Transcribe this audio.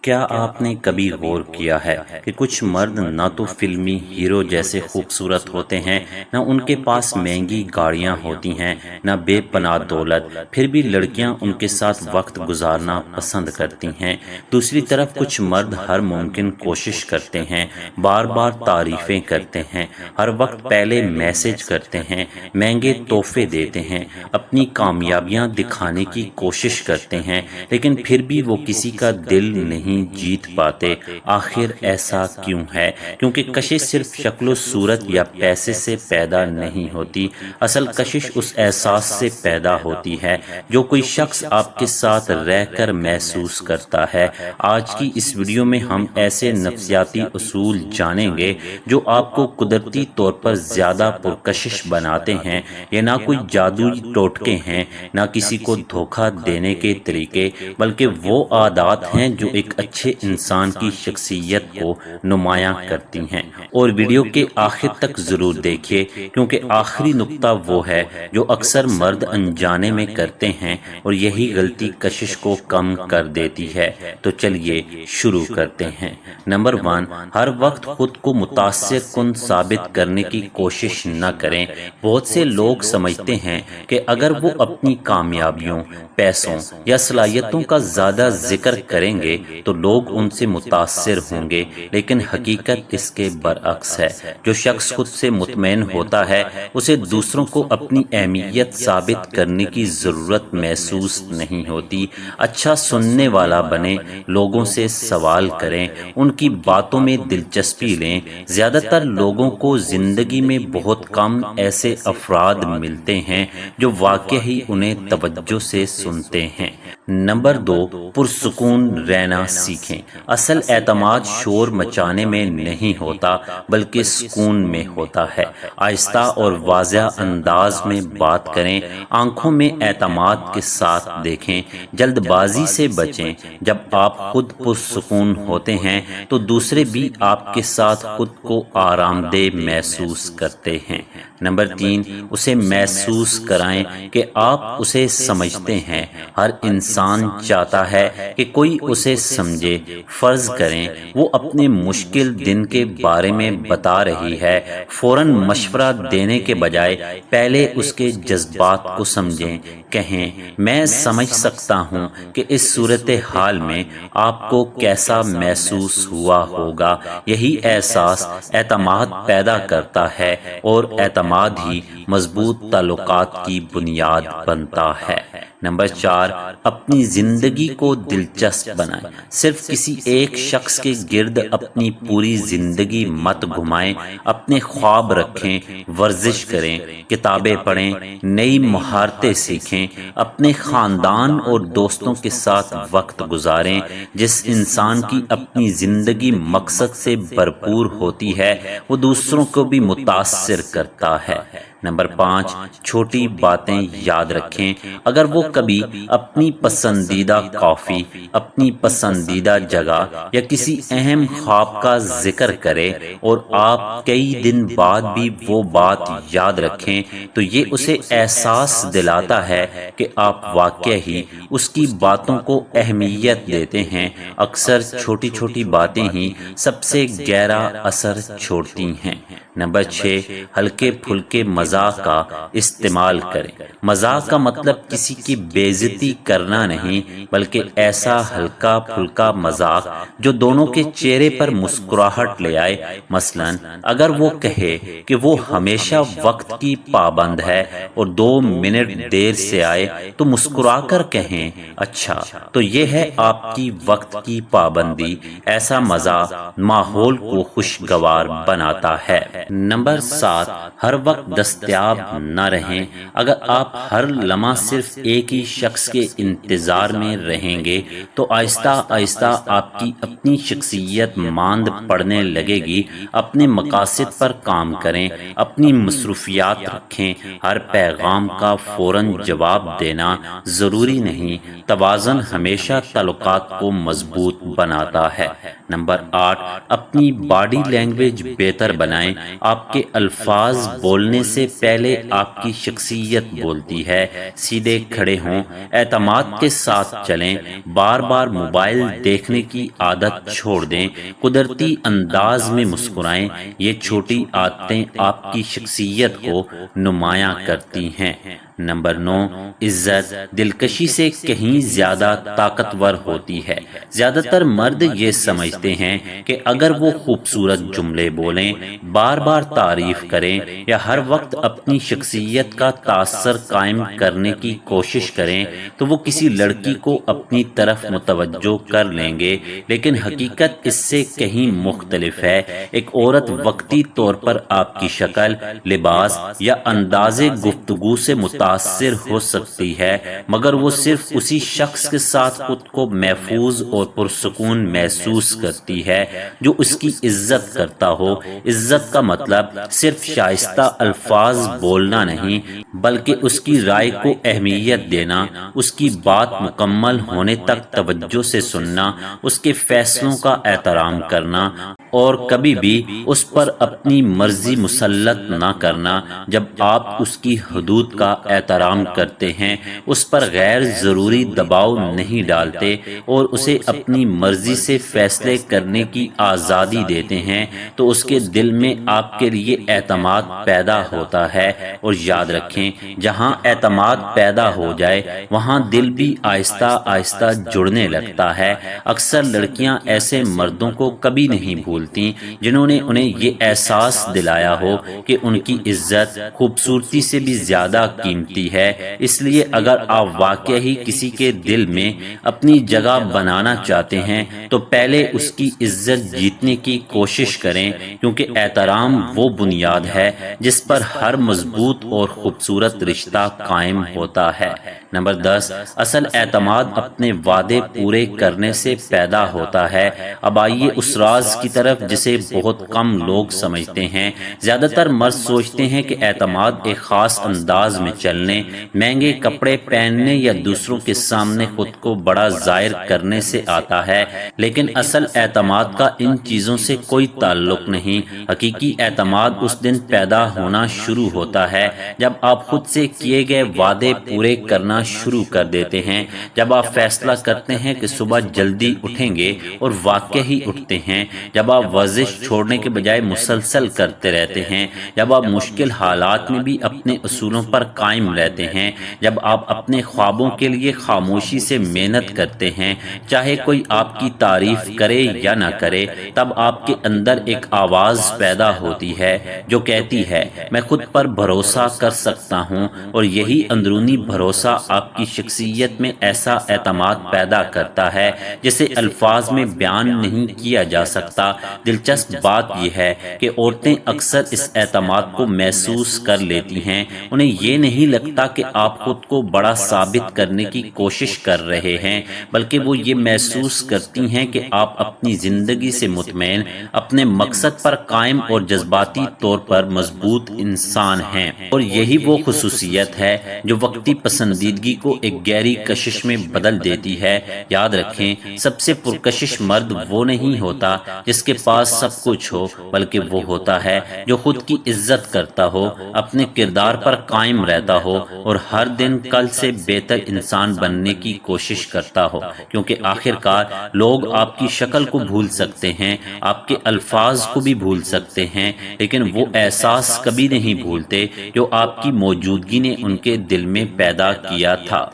کیا آپ نے کبھی غور کیا ہے کہ کچھ مرد نہ تو فلمی ہیرو جیسے خوبصورت ہوتے ہیں، نہ ان کے پاس مہنگی گاڑیاں ہوتی ہیں، نہ بے پناہ دولت، پھر بھی لڑکیاں ان کے ساتھ وقت گزارنا پسند کرتی ہیں۔ دوسری طرف کچھ مرد ہر ممکن کوشش کرتے ہیں، بار بار تعریفیں کرتے ہیں، ہر وقت پہلے میسج کرتے ہیں، مہنگے تحفے دیتے ہیں، اپنی کامیابیاں دکھانے کی کوشش کرتے ہیں، لیکن پھر بھی وہ کسی کا دل نہیں جیت پاتے۔ آخر ایسا کیوں ہے؟ کیونکہ کشش صرف شکل و صورت یا پیسے سے پیدا نہیں ہوتی، اصل کشش اس احساس سے پیدا ہوتی ہے جو کوئی شخص آپ کے ساتھ رہ کر محسوس کرتا ہے۔ آج کی اس ویڈیو میں ہم ایسے نفسیاتی اصول جانیں گے جو آپ کو قدرتی طور پر زیادہ پرکشش بناتے ہیں۔ یہ نہ کوئی جادوئی ٹوٹکے ہیں، نہ کسی کو دھوکہ دینے کے طریقے، بلکہ وہ عادات ہیں جو ایک اچھے انسان کی شخصیت کو نمایاں کرتی ہیں۔ اور ویڈیو کے آخر تک ضرور دیکھیے، کیونکہ آخری نقطہ وہ ہے جو اکثر مرد انجانے میں کرتے ہیں اور یہی غلطی کشش کو کم کر دیتی ہے۔ تو چلیے شروع کرتے ہیں۔ نمبر 1، ہر وقت خود کو متاثر کن ثابت کرنے کی کوشش نہ کریں۔ بہت سے لوگ سمجھتے ہیں کہ اگر وہ اپنی کامیابیوں، پیسوں یا صلاحیتوں کا زیادہ ذکر کریں گے تو لوگ ان سے متاثر ہوں گے، لیکن حقیقت اس کے برعکس ہے۔ جو شخص خود سے مطمئن ہوتا ہے اسے دوسروں کو اپنی اہمیت ثابت کرنے کی ضرورت محسوس نہیں ہوتی۔ اچھا سننے والا بنیں، لوگوں سے سوال کریں، ان کی باتوں میں دلچسپی لیں۔ زیادہ تر لوگوں کو زندگی میں بہت کم ایسے افراد ملتے ہیں جو واقعی انہیں توجہ سے سنتے ہیں۔ نمبر 2، پرسکون رہنا سیکھیں۔ اصل اعتماد شور مچانے میں نہیں ہوتا، بلکہ سکون میں ہوتا ہے۔ آہستہ اور واضح انداز میں بات کریں، آنکھوں میں اعتماد کے ساتھ دیکھیں، جلد بازی سے بچیں۔ جب آپ خود پرسکون ہوتے ہیں تو دوسرے بھی آپ کے ساتھ خود کو آرام دہ محسوس کرتے ہیں۔ نمبر 3، اسے محسوس کرائیں کہ آپ اسے سمجھتے ہیں۔ ہر انسان چاہتا ہے کہ کوئی اسے سمجھے۔ فرض کریں وہ اپنے مشکل دن کے بارے میں بتا رہی ہے، فوراً مشورہ دینے کے بجائے پہلے اس کے جذبات کو سمجھیں۔ کہیں، میں سمجھ سکتا ہوں کہ اس صورتحال میں آپ کو کیسا محسوس ہوا ہوگا۔ یہی احساس اعتماد پیدا کرتا ہے، اور اعتماد ہی مضبوط تعلقات کی بنیاد بنتا ہے۔ نمبر 4، اپنی زندگی کو دلچسپ بنائیں۔ صرف کسی ایک شخص کے گرد اپنی پوری زندگی مت گھمائیں۔ اپنے خواب رکھیں، ورزش کریں، کتابیں پڑھیں، نئی مہارتیں سیکھیں، اپنے خاندان اور دوستوں کے ساتھ وقت گزاریں۔ جس انسان کی اپنی زندگی مقصد سے بھرپور ہوتی ہے وہ دوسروں کو بھی متاثر کرتا ہے۔ نمبر 5، چھوٹی باتیں یاد رکھیں۔ اگر وہ کبھی اپنی پسندیدہ کافی، اپنی پسندیدہ جگہ یا کسی اہم خواب کا ذکر کرے اور آپ کئی دن بعد بھی وہ بات یاد رکھیں تو یہ اسے احساس دلاتا ہے کہ آپ واقعی اس کی باتوں کو اہمیت دیتے ہیں۔ اکثر چھوٹی چھوٹی باتیں ہی سب سے گہرا اثر چھوڑتی ہیں۔ نمبر 6، ہلکے پھلکے مزاح کا استعمال کریں۔ مزاح کا مطلب کسی کی بے عزتی کرنا نہیں، بلکہ ایسا ہلکا پھلکا مذاق جو دونوں کے چہرے پر مسکراہٹ لے آئے۔ مثلا اگر وہ کہے کہ وہ ہمیشہ وقت کی پابند ہے اور 2 منٹ دیر سے آئے تو مسکرا کر کہیں، اچھا تو یہ ہے آپ کی وقت کی پابندی۔ ایسا مزاح ماحول کو خوشگوار بناتا ہے۔ نمبر 7، ہر وقت دستیاب نہ رہیں۔ اگر آپ ہر لمحہ صرف ایک ہی شخص کے انتظار میں رہیں گے تو آہستہ آہستہ آپ کی اپنی شخصیت ماند پڑنے لگے گی۔ اپنے مقاصد پر کام کریں، اپنی مصروفیات رکھیں۔ ہر پیغام کا فوراً جواب دینا ضروری نہیں۔ توازن ہمیشہ تعلقات کو مضبوط بناتا ہے۔ نمبر 8، اپنی باڈی لینگویج بہتر بنائیں۔ آپ کے الفاظ بولنے سے پہلے آپ کی شخصیت بولتی ہے۔ سیدھے کھڑے ہوں، اعتماد کے ساتھ چلیں، بار بار موبائل دیکھنے کی عادت چھوڑ دیں، قدرتی انداز میں مسکرائیں۔ یہ چھوٹی عادتیں آپ کی شخصیت کو نمایاں کرتی ہیں۔ نمبر 9، عزت دلکشی سے کہیں زیادہ طاقتور ہوتی ہے۔ زیادہ تر مرد یہ سمجھتے ہیں کہ اگر وہ خوبصورت جملے بولیں، بار بار تعریف کریں یا ہر وقت اپنی شخصیت کا تاثر قائم کرنے کی کوشش کریں تو وہ کسی لڑکی کو اپنی طرف متوجہ کر لیں گے، لیکن حقیقت اس سے کہیں مختلف ہے۔ ایک عورت وقتی طور پر آپ کی شکل، لباس یا انداز گفتگو سے متاثر ہو سکتی ہے، مگر وہ صرف اسی شخص کے ساتھ خود کو محفوظ اور پرسکون محسوس کرتی ہے جو اس کی عزت کرتا ہو۔ عزت کا مطلب صرف شائستہ الفاظ بولنا نہیں، بلکہ اس کی رائے کو اہمیت دینا، اس کی بات مکمل ہونے تک توجہ سے سننا، اس کے فیصلوں کا احترام کرنا اور کبھی بھی اس پر اپنی مرضی مسلط نہ کرنا۔ جب آپ اس کی حدود کا احترام کرتے ہیں، اس پر غیر ضروری دباؤ نہیں ڈالتے اور اسے اپنی مرضی سے فیصلے کرنے کی آزادی دیتے ہیں، تو اس کے دل میں آپ کے لیے اعتماد پیدا ہوتا ہے۔ اور یاد رکھیں، جہاں اعتماد پیدا ہو جائے وہاں دل بھی آہستہ آہستہ جڑنے لگتا ہے۔ اکثر لڑکیاں ایسے مردوں کو کبھی نہیں بھولتی جنہوں نے انہیں یہ احساس دلایا ہو کہ ان کی عزت خوبصورتی سے بھی زیادہ قیمتی ہے۔ اس لیے اگر آپ واقعی کسی کے دل میں اپنی جگہ بنانا چاہتے ہیں تو پہلے اس کی عزت جیتنے کی کوشش کریں، کیونکہ احترام وہ بنیاد ہے جس پر ہر مضبوط اور خوبصورت رشتہ قائم ہوتا ہے۔ نمبر 10، اصل اعتماد اپنے وعدے پورے کرنے سے پیدا ہوتا ہے۔ اب آئیے اس راز کی طرف جسے بہت کم لوگ سمجھتے ہیں۔ زیادہ تر مرد سوچتے ہیں کہ اعتماد ایک خاص انداز میں چلنے، مہنگے کپڑے پہننے یا دوسروں کے سامنے خود کو بڑا ظاہر کرنے سے آتا ہے، لیکن اصل اعتماد کا ان چیزوں سے کوئی تعلق نہیں۔ حقیقی اعتماد اس دن پیدا ہونا شروع ہوتا ہے جب آپ خود سے کیے گئے وعدے پورے کرنا شروع کر دیتے ہیں، جب آپ فیصلہ کرتے ہیں کہ صبح جلدی اٹھیں گے اور واقعی اٹھتے ہیں، جب آپ ورزش چھوڑنے کے بجائے مسلسل کرتے رہتے ہیں، جب آپ مشکل حالات میں بھی اپنے اصولوں پر قائم رہتے ہیں، جب آپ اپنے خوابوں کے لیے خاموشی سے محنت کرتے ہیں، چاہے کوئی آپ کی تعریف کرے یا نہ کرے، تب آپ کے اندر ایک آواز پیدا ہوتی ہے جو کہتی ہے میں خود پر بھروسہ کر سکتا ہوں، اور یہی اندرونی بھروسہ آپ کی شخصیت میں ایسا اعتماد پیدا کرتا ہے جسے الفاظ میں بیان نہیں کیا جا سکتا۔ دلچسپ بات یہ ہے کہ عورتیں اکثر اس اعتماد کو محسوس کر لیتی ہیں۔ انہیں یہ نہیں لگتا کہ آپ خود کو بڑا ثابت کرنے کی کوشش کر رہے ہیں، بلکہ وہ یہ محسوس کرتی ہیں کہ آپ اپنی زندگی سے مطمئن، اپنے مقصد پر قائم اور جذباتی طور پر مضبوط انسان ہیں۔ اور یہی وہ خصوصیت ہے جو وقتی پسندیدگی کو ایک گہری کشش میں بدل دیتی ہے۔ یاد رکھیں، سب سے پرکشش مرد وہ نہیں ہوتا جس کے پاس سب کچھ ہو، بلکہ وہ ہوتا ہے جو خود کی عزت کرتا ہو، اپنے کردار پر قائم رہتا ہو اور ہر دن کل سے بہتر انسان بننے کی کوشش کرتا ہو۔ کیونکہ آخر کار لوگ آپ کی شکل کو بھول سکتے ہیں، آپ کے الفاظ کو بھی بھول سکتے ہیں، لیکن وہ احساس کبھی نہیں بھولتے جو آپ کی موجودگی نے ان کے دل میں پیدا کیا تھا۔